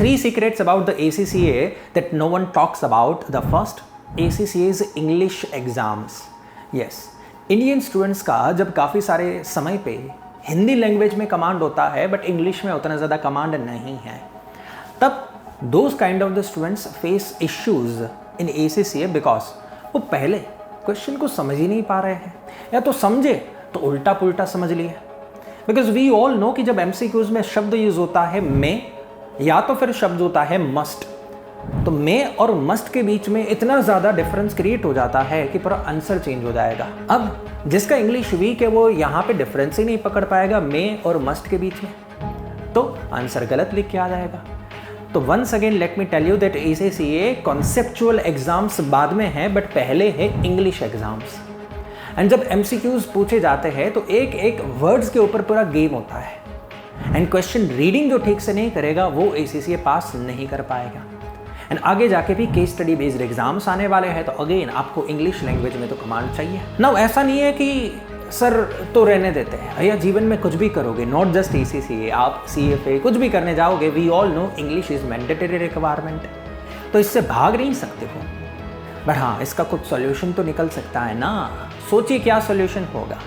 3 secrets about the ACCA that no one talks about. The first, ACCA is English exams. Yes, Indian students का जब काफ़ी सारे समय पे हिंदी लैंग्वेज में कमांड होता है बट इंग्लिश में उतना ज़्यादा कमांड नहीं है, तब those kind of the students face issues in ACCA because वो पहले क्वेश्चन को समझ ही नहीं पा रहे हैं, या तो समझे तो उल्टा पुल्टा समझ लिए। बिकॉज वी ऑल नो कि जब MCQs में शब्द यूज होता है मे, या तो फिर शब्द होता है मस्ट, तो मे और मस्ट के बीच में इतना ज़्यादा डिफरेंस क्रिएट हो जाता है कि पूरा आंसर चेंज हो जाएगा। अब जिसका इंग्लिश वीक है वो यहाँ पे डिफरेंस ही नहीं पकड़ पाएगा मे और मस्ट के बीच में, तो आंसर गलत लिख के आ जाएगा। तो once again let me tell you that ACCA conceptual exams बाद में है बट पहले है इंग्लिश एग्जाम्स। एंड जब MCQs पूछे जाते हैं तो एक एक वर्ड्स के ऊपर पूरा गेम होता है, एंड क्वेश्चन रीडिंग जो ठीक से नहीं करेगा वो ACCA पास नहीं कर पाएगा। एंड आगे जाके भी केस स्टडी बेस्ड एग्जाम्स आने वाले हैं, तो अगेन आपको इंग्लिश लैंग्वेज में तो कमांड चाहिए। नाउ ऐसा नहीं है कि सर तो रहने देते हैं, भैया जीवन में कुछ भी करोगे, नॉट जस्ट ACCA, आप CFA कुछ भी करने जाओगे, we all know English is mandatory requirement, तो इससे भाग नहीं सकते हो। बट हाँ, इसका कुछ सॉल्यूशन तो निकल सकता है ना। सोचिए क्या सॉल्यूशन होगा।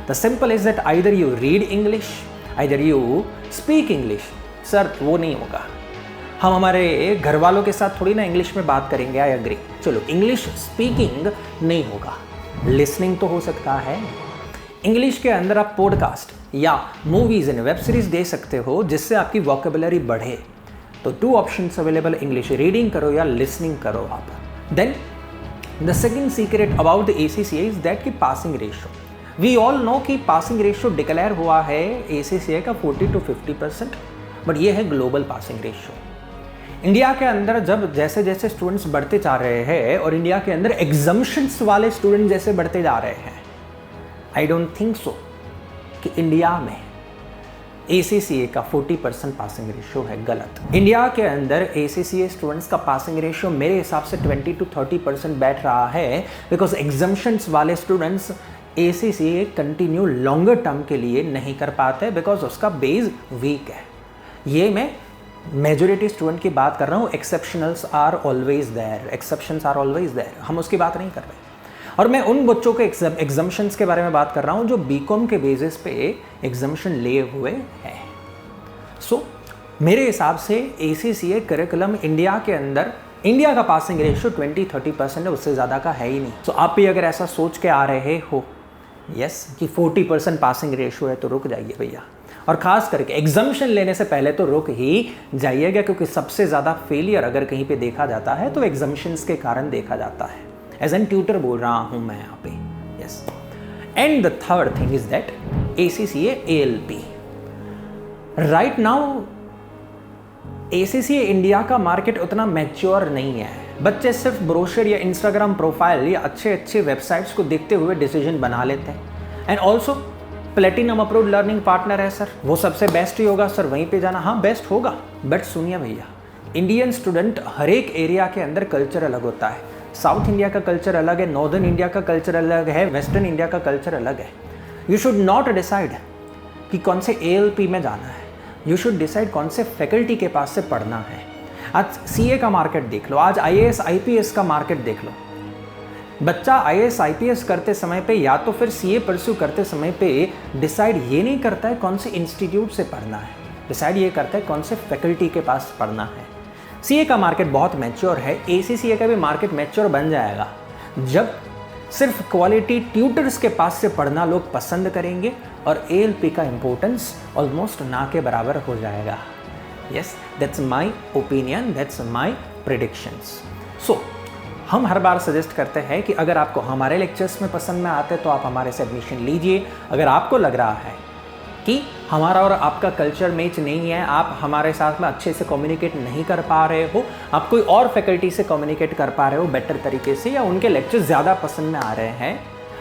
The simple is that either you read English, either you speak English. Sir वो नहीं होगा, हम हमारे घर वालों के साथ थोड़ी ना इंग्लिश में बात करेंगे, आई एग्री। चलो इंग्लिश स्पीकिंग नहीं होगा, लिसनिंग तो हो सकता है। इंग्लिश के अंदर आप पॉडकास्ट या मूवीज एंड वेब सीरीज दे सकते हो जिससे आपकी वोकेबुलरी बढ़े। तो 2 ऑप्शंस अवेलेबल, इंग्लिश रीडिंग करो या लिसनिंग करो आप। Then the second secret about the ACCA is that की passing ratio. We all know कि पासिंग रेशियो डिक्लेयर हुआ है ACCA का 40 to 50%, बट ये है ग्लोबल पासिंग रेशियो। इंडिया के अंदर जब जैसे जैसे स्टूडेंट्स बढ़ते जा रहे हैं और इंडिया के अंदर एग्जम्पशंस वाले स्टूडेंट जैसे बढ़ते जा रहे हैं, आई डोंट थिंक सो कि इंडिया में ACCA का 40% पासिंग रेशियो है। गलत। इंडिया के अंदर ACCA स्टूडेंट्स का पासिंग रेशियो मेरे हिसाब से 20 to 30% बैठ रहा है, बिकॉज एग्जम्पशंस वाले students ACCA continue longer term के लिए नहीं कर पाते बिकॉज उसका बेस वीक है। ये मैं मेजोरिटी स्टूडेंट की बात कर रहा हूँ, exceptionals are always there, exceptions are always there, हम उसकी बात नहीं कर रहे। और मैं उन बच्चों के एग्जम्पशंस के बारे में बात कर रहा हूँ जो BCom के बेसिस पे एग्जम्पशन लिए हुए हैं। सो मेरे हिसाब से ACCA करिकुलम इंडिया के अंदर, इंडिया का पासिंग रेशियो 20-30% है, उससे ज़्यादा का है ही नहीं। सो आप भी अगर ऐसा सोच के आ रहे हो यस कि 40% पासिंग रेशियो है, तो रुक जाइए भैया, और ख़ास करके एग्जम्पशन लेने से पहले तो रुक ही जाइएगा, क्योंकि सबसे ज़्यादा फेलियर अगर कहीं पे देखा जाता है तो एग्जम्पशंस के कारण देखा जाता है। एज एन ट्यूटर बोल रहा हूँ मैं यहाँ पे। Yes, and the third thing is that ACCA ALP। Right now ACCA India का मार्केट उतना मैच्योर नहीं है। बच्चे सिर्फ ब्रोशर या इंस्टाग्राम प्रोफाइल या अच्छे अच्छे वेबसाइट्स को देखते हुए डिसीजन बना लेते हैं। And also platinum approved learning partner है सर, वो सबसे बेस्ट ही होगा सर, वहीं पे जाना। हाँ बेस्ट होगा, बट सुनिए भैया, इंडियन स्टूडेंट हर एक एरिया के अंदर कल्चर अलग होता है। साउथ इंडिया का कल्चर अलग है, नॉर्दर्न इंडिया का कल्चर अलग है, वेस्टर्न इंडिया का कल्चर अलग है। यू शुड नॉट डिसाइड कि कौन से ALP में जाना है, यू शुड डिसाइड कौन से फैकल्टी के पास से पढ़ना है। आज CA का मार्केट देख लो, आज IAS IPS का मार्केट देख लो। बच्चा IAS IPS करते समय पे या तो फिर CA परस्यू करते समय पे डिसाइड ये नहीं करता है कौन से इंस्टीट्यूट से पढ़ना है, डिसाइड ये करता है कौन से फैकल्टी के पास पढ़ना है। CA का मार्केट बहुत मैच्योर है, ACCA का भी मार्केट मैच्योर बन जाएगा जब सिर्फ क्वालिटी ट्यूटर्स के पास से पढ़ना लोग पसंद करेंगे और ALP का इम्पोर्टेंस ऑलमोस्ट ना के बराबर हो जाएगा। Yes, that's my opinion, that's my predictions. So हम हर बार सजेस्ट करते हैं कि अगर आपको हमारे लेक्चर्स में पसंद में आते तो आप हमारे से एडमिशन लीजिए। अगर आपको लग रहा है कि हमारा और आपका कल्चर मैच नहीं है, आप हमारे साथ में अच्छे से कम्युनिकेट नहीं कर पा रहे हो, आप कोई और फैकल्टी से कम्युनिकेट कर पा रहे हो बेटर तरीके से, या उनके लेक्चर्स ज़्यादा पसंद में आ रहे हैं,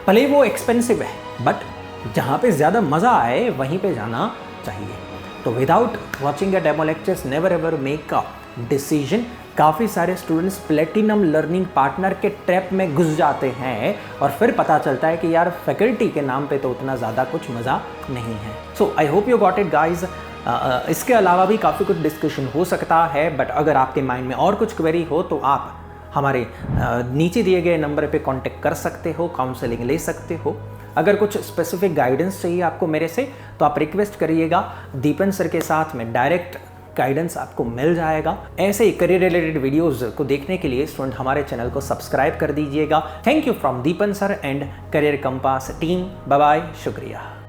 भले ही वो एक्सपेंसिव है बट जहाँ पे ज़्यादा मज़ा आए वहीं पे जाना चाहिए। तो without watching a demo lectures never ever make a decision. काफ़ी सारे स्टूडेंट्स प्लेटिनम लर्निंग पार्टनर के ट्रैप में घुस जाते हैं और फिर पता चलता है कि यार फैकल्टी के नाम पे तो उतना ज़्यादा कुछ मज़ा नहीं है। So I hope you got it guys. इसके अलावा भी काफ़ी कुछ डिस्कशन हो सकता है, बट अगर आपके माइंड में और कुछ क्वेरी हो तो आप हमारे नीचे दिए गए नंबर पे कांटेक्ट कर सकते हो, काउंसलिंग ले सकते हो। अगर कुछ स्पेसिफिक गाइडेंस चाहिए आपको मेरे से तो आप रिक्वेस्ट करिएगा, दीपन सर के साथ में डायरेक्ट गाइडेंस आपको मिल जाएगा। ऐसे ही करियर रिलेटेड वीडियोस को देखने के लिए स्टूडेंट हमारे चैनल को सब्सक्राइब कर दीजिएगा। Thank you from Deepan sir and career compass team. Bye bye, शुक्रिया।